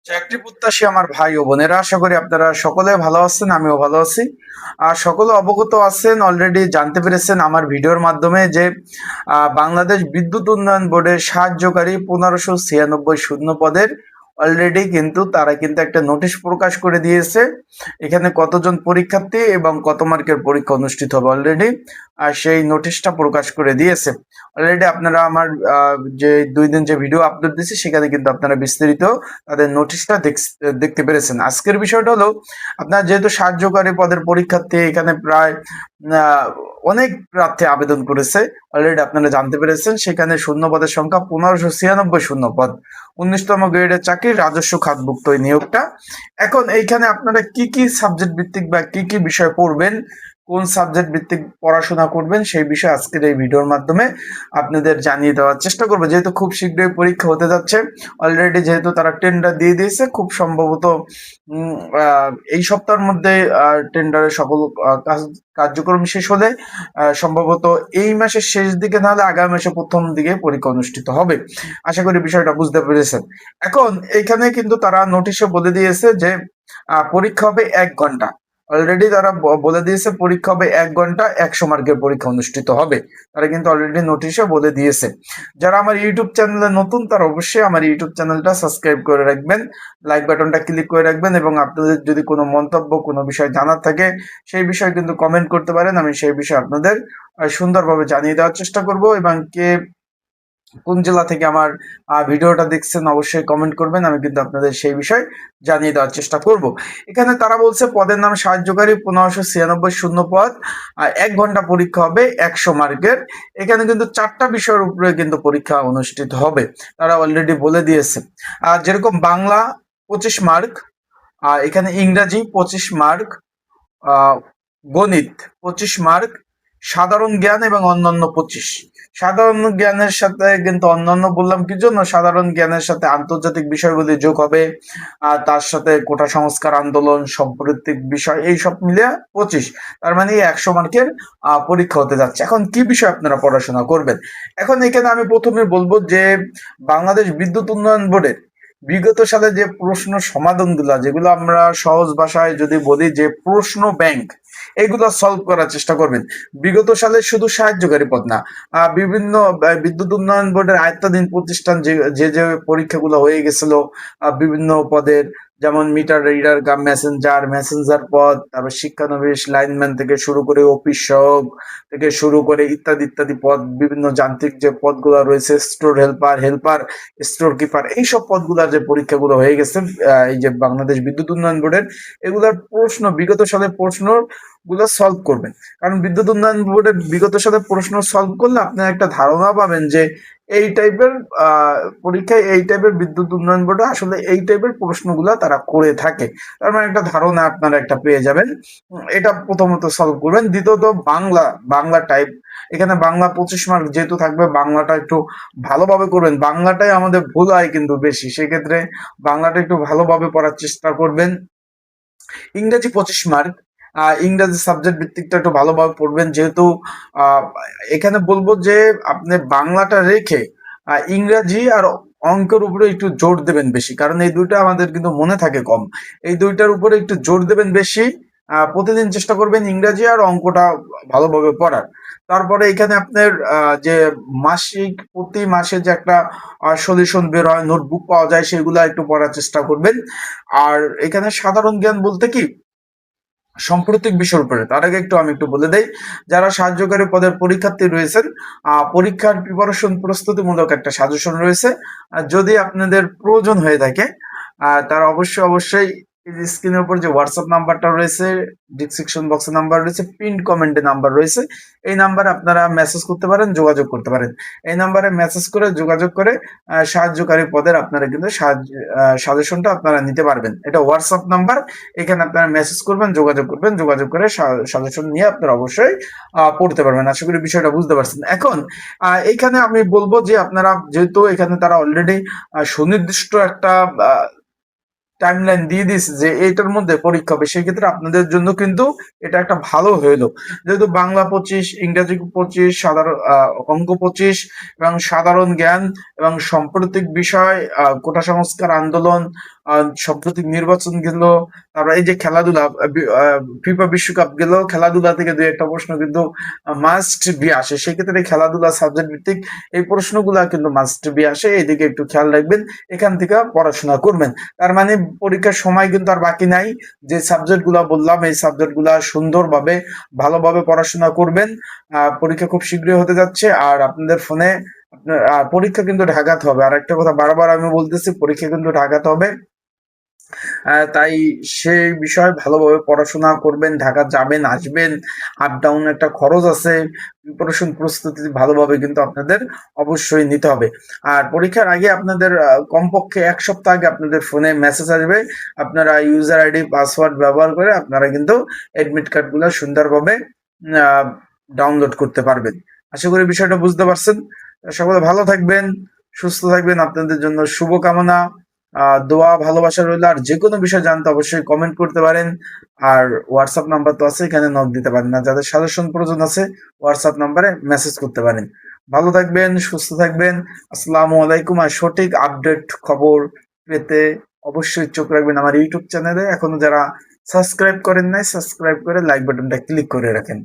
চাকরি প্রত্যাশী আমার ভাই ও বোনেরা, আশা করি আপনারা সকলে ভালো আছেন, আমিও ভালো আছি। আর সকলে অবগত আছেন, অলরেডি জানতে পেরেছেন আমার ভিডিওর মাধ্যমে যে বাংলাদেশ বিদ্যুৎ উন্নয়ন বোর্ডের সাহায্যকারী 1596 শূন্য পদের অলরেডি কিন্তু তারা কিন্তু একটা নোটিশ প্রকাশ করে দিয়েছে। এখানে কতজন পরীক্ষার্থী এবং কত মার্কের পরীক্ষা অনুষ্ঠিত হবে অলরেডি আর সেই নোটিশটা প্রকাশ করে দিয়েছে। অলরেডি আপনারা আমার যে 2 দিন যে ভিডিও আপলোড দিয়েছি সেখানে কিন্তু আপনারা বিস্তারিত তাদের নোটিশটা দেখতে পেরেছেন। আজকের বিষয়টা হলো, আপনার যেহেতু সাহায্যকারী পদের পরীক্ষার্থী এখানে প্রায় অনেক প্রার্থী আবেদন করেছে, অলরেডি আপনারা জানতে পেরেছেন। সেখানে শূন্য পদের সংখ্যা 1596 শূন্য পদ, 19তম গ্রেডের চাকরি, রাজস্ব খাতভুক্ত এই নিয়োগটা। এখন এইখানে আপনারা কি কি সাবজেক্ট ভিত্তিক বা কি কি বিষয় পড়বেন, কোন সাবজেক্ট ভিত্তিক পড়াশোনা করবেন সেই বিষয়ে আজকের এই ভিডিওর মাধ্যমে আপনাদের জানিয়ে দেওয়ার চেষ্টা করবো। যেহেতু খুব শীঘ্রই পরীক্ষা হতে যাচ্ছে, অলরেডি যেহেতু তারা টেন্ডার দিয়ে দিয়েছে, খুব সম্ভবত এই সপ্তাহের মধ্যে টেন্ডারের সকল কার্যক্রম শেষ হলে সম্ভবত এই মাসের শেষ দিকে নাহলে আগামী মাসের প্রথম দিকে পরীক্ষা অনুষ্ঠিত হবে। আশা করি বিষয়টা বুঝতে পেরেছেন। এখন এইখানে কিন্তু তারা নোটিশে বলে দিয়েছে যে পরীক্ষা হবে 1 ঘন্টা। অলরেডি তারা বলে দিয়েছে পরীক্ষা হবে 1 ঘন্টা, 100 মার্কের পরীক্ষা অনুষ্ঠিত হবে। তারা কিন্তু অলরেডি নোটিশে বলে দিয়েছে। যারা আমার ইউটিউব চ্যানেলে নতুন তারা অবশ্যই আমার ইউটিউব চ্যানেলটা সাবস্ক্রাইব করে রাখবেন, লাইক বাটনটা ক্লিক করে রাখবেন এবং আপনাদের যদি কোনো মন্তব্য কোনো বিষয় জানার থাকে সেই বিষয়ে কিন্তু কমেন্ট করতে পারেন। আমি সেই বিষয়ে আপনাদের সুন্দরভাবে জানিয়ে দেওয়ার চেষ্টা করব। এবং কে কোন জেলা থেকে আমার ভিডিওটা দেখছেন অবশ্যই কমেন্ট করবেন, আমি কিন্তু আপনাদের সেই বিষয় জানিয়ে দেওয়ার চেষ্টা করব। এখানে তারা বলছে পদের নাম সাহায্যকারী, 1596 শূন্য পদ, 1 ঘন্টা পরীক্ষা হবে, 100 মার্কের। এখানে কিন্তু 4টা বিষয়ের উপরে কিন্তু পরীক্ষা অনুষ্ঠিত হবে, তারা অলরেডি বলে দিয়েছে। যেরকম বাংলা 25 মার্ক, এখানে ইংরাজি 25 মার্ক, গণিত 25 মার্ক, সাধারণ জ্ঞান এবং অন্যান্য 25। সাধারণ জ্ঞানের সাথে কিন্তু অন্যান্য বললাম কি জন্য, সাধারণ জ্ঞানের সাথে আন্তর্জাতিক বিষয়গুলি যোগ হবে, আর তার সাথে কোটা সংস্কার আন্দোলন, সাম্প্রতিক বিষয়, এই সব মিলে 25। তার মানে 100 মার্কের পরীক্ষা হতে যাচ্ছে। এখন কি বিষয় আপনারা পড়াশোনা করবেন? এখন এখানে আমি প্রথমে বলবো যে বাংলাদেশ বিদ্যুৎ উন্নয়ন বোর্ডের বিগত সালে যে প্রশ্ন সমাধানগুলো, যেগুলো আমরা সহজ ভাষায় যদি বলি যে প্রশ্ন ব্যাংক, এগুলো সলভ করার চেষ্টা করবেন। বিগত সালে শুধু সাহায্যকারী পদ না, বিভিন্ন বিদ্যুৎ উন্নয়ন বোর্ডের আয়ত্তাধীন প্রতিষ্ঠান যে পরীক্ষাগুলো হয়ে গেছিল বিভিন্ন পদের, যেমন মিটার রিডার কাম মেসেঞ্জার পদ, তারপর শিক্ষানবিশ লাইনম্যান থেকে শুরু করে অফিস সহক থেকে শুরু করে ইত্যাদি ইত্যাদি পদ, বিভিন্ন যান্ত্রিক যে পদগুলো রয়েছে, স্টোর হেল্পার, স্টোর কিপার, এইসব পদগুলোর যে পরীক্ষাগুলো হয়ে গেছে এই যে বাংলাদেশ বিদ্যুৎ উন্নয়ন বোর্ডের, এগুলার প্রশ্ন বিগত সালের প্রশ্ন গুলো সলভ করবেন। কারণ বিদ্যুৎ উন্নয়ন বোর্ডের বিগত সালে প্রশ্ন সলভ করলে আপনি একটা ধারণা পাবেন যে এই টাইপের পরীক্ষায় এই টাইপের বিদ্যুৎ উন্নয়ন বোর্ডে আসলে এই টাইপের প্রশ্নগুলো তারা করে থাকে। তার মানে একটা ধারণা আপনারা একটা পেয়ে যাবেন। এটা প্রথমত সলভ করবেন। দ্বিতীয়ত বাংলা টাইপ, এখানে বাংলা 25 মার্ক যেহেতু থাকবে, বাংলাটা একটু ভালোভাবে করবেন। বাংলাটাই আমাদের ভুল হয় কিন্তু বেশি, সেক্ষেত্রে বাংলাটা একটু ভালোভাবে পড়ার চেষ্টা করবেন। ইংরেজি 25 মার্ক, ইংরেজি সাবজেক্ট ভিত্তিকটা একটু ভালোভাবে পড়বেন। যেহেতু এখানে বলবো যে আপনি বাংলাটা রেখে ইংরাজি আর অঙ্কের উপরে একটু জোর দেবেন বেশি, কারণ এই দুইটা আমাদের কিন্তু মনে থাকে কম। এই দুইটার উপরে একটু জোর দেবেন বেশি। প্রতিদিন চেষ্টা করবেন ইংরাজি আর অঙ্কটা ভালোভাবে পড়ার। তারপরে এখানে আপনার যে প্রতি মাসে যে একটা সলিউশন বের হয়, নোটবুক পাওয়া যায়, সেগুলো একটু পড়ার চেষ্টা করবেন। আর এখানে সাধারণ জ্ঞান বলতে কি সাম্প্রতিক বিষয়ের উপরে, তার আগে আমি একটু বলে দেই, যারা সাহায্যকারী পদের পরীক্ষার্থী রয়েছেন, পরীক্ষার প্রিপারেশন প্রস্তুতিমূলক একটা সাজেশন রয়েছে। যদি আপনাদের প্রয়োজন হয়ে থাকে তারা অবশ্যই এই যে স্ক্রিনের উপর যে হোয়াটসঅ্যাপ নাম্বারটা রয়েছে, ডিসক্রিপশন বক্সে নাম্বার রয়েছে, পিন কমেন্টে নাম্বার রয়েছে, এই নাম্বারে আপনারা মেসেজ করতে পারেন, যোগাযোগ করতে পারেন। এই নাম্বারে মেসেজ করে যোগাযোগ করে সাহায্যকারী পদের আপনারা কিন্তু সাজেশনটা আপনারা নিতে পারবেন। এটা হোয়াটসঅ্যাপ নাম্বার, এখানে আপনারা মেসেজ করবেন, যোগাযোগ করবেন, যোগাযোগ করে সাজেশন নিয়ে আপনারা অবশ্যই পড়তে পারবেন। আশা করি বিষয়টা বুঝতে পারছেন। এখন এইখানে আমি বলবো যে আপনারা যেহেতু এখানে তারা অলরেডি সুনির্দিষ্ট একটা টাইমলাইন দিয়ে দিয়েছে যে এইটার মধ্যে পরীক্ষা হবে, সেক্ষেত্রে আপনাদের জন্য কিন্তু এটা একটা ভালো হইলো। যেহেতু বাংলা 25, ইংরেজি 25, সাধারণ অঙ্ক 25 এবং সাধারণ জ্ঞান এবং সাম্প্রতিক বিষয়, কোটা সংস্কার আন্দোলন, সাম্প্রতিক নির্বাচন গেল, তারপর এই যে খেলাধুলা, ফিফা বিশ্বকাপ গেল, খেলাধুলা থেকে দুই একটা প্রশ্ন কিন্তু মাস্ট বি আসে। সেক্ষেত্রে খেলাধুলা সাবজেক্ট ভিত্তিক এই প্রশ্নগুলা কিন্তু মাস্ট বি আসে, এইদিকে একটু খেয়াল রাখবেন, এখান থেকে পড়াশোনা করবেন। তার মানে পরীক্ষার সময় কিন্তু আর বাকি নাই। যে সাবজেক্ট গুলা বললাম এই সাবজেক্ট গুলা সুন্দরভাবে ভালোভাবে পড়াশোনা করবেন। পরীক্ষা খুব শীঘ্রই হতে যাচ্ছে, আর আপনাদের ফোনে পরীক্ষা কিন্তু ঢাকাতে হবে। আর একটা কথা বারবার আমি বলতেছি, পরীক্ষা কিন্তু ঢাকাতে হবে। তাই সেই বিষয়ে ভালোভাবে পড়াশোনা করবেন, ঢাকা যাবেন আসবেন, আপ ডাউন একটা খরচ আছে, প্রিপারেশন প্রস্তুতি ভালোভাবে কিন্তু আপনাদের অবশ্যই নিতে হবে। আর পরীক্ষার আগে আপনাদের কমপক্ষে ১ সপ্তাহ আগে আপনাদের ফোনে মেসেজ আসবে, আপনারা ইউজার আইডি পাসওয়ার্ড ব্যবহার করে আপনারা কিন্তু অ্যাডমিট কার্ডগুলো সুন্দরভাবে ডাউনলোড করতে পারবেন। আশা করি বিষয়টা বুঝতে পারছেন। সকলে ভালো থাকবেন, সুস্থ থাকবেন, আপনাদের জন্য শুভকামনা। দোয়া ভালোবাসা রইল। আর যে কোনো বিষয় জানতে অবশ্যই কমেন্ট করতে পারেন। আর হোয়াটসঅ্যাপ নাম্বার তো আছে, এখানে নক দিতে পারেন। আর যাদের সাজেশন প্রয়োজন আছে হোয়াটসঅ্যাপ নাম্বারে মেসেজ করতে পারেন। ভালো থাকবেন, সুস্থ থাকবেন। আসসালামু আলাইকুম। আর সঠিক আপডেট খবর পেতে অবশ্যই চোখ রাখবেন আমার ইউটিউব চ্যানেলে। এখনো যারা সাবস্ক্রাইব করেন নাই, সাবস্ক্রাইব করে লাইক বাটনটা ক্লিক করে রাখেন।